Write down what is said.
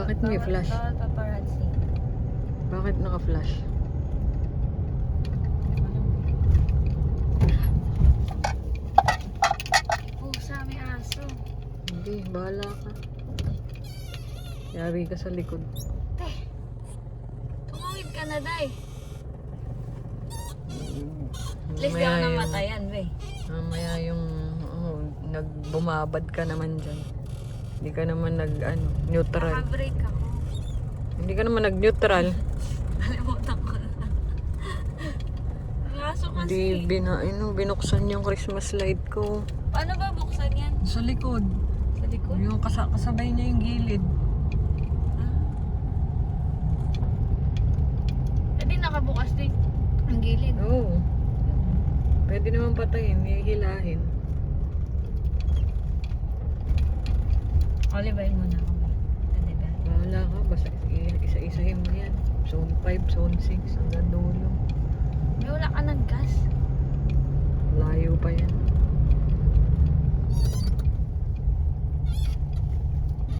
Bakit may flash? Paparazzi. Bakit naka-flash? Pusa, may aso. Hindi, bahala ka. Yari ka sa likod. Tumawid ka na, Day. At least di ako namatayan, be. Mamaya yung nagbumabad ka naman dyan. Hindi ka naman neutral. Naka-break ako. Hindi ka naman nag-neutral. Kalimutan ko na. Ang aso kasi. Hindi binuksan yung Christmas light ko. Paano ba buksan yan? Sa likod. Sa likod? Yung kasabay niya yung gilid. Hindi nakabukas din. Ang gilid. Oo. Pwede naman patayin, hihilahin. Olivain mo na ako. Pwede ba? Bahala ka, basta isa-isahin mo yan. Zone 5, zone 6, hanggang dulo. May wala ka ng gas. Layo pa yan.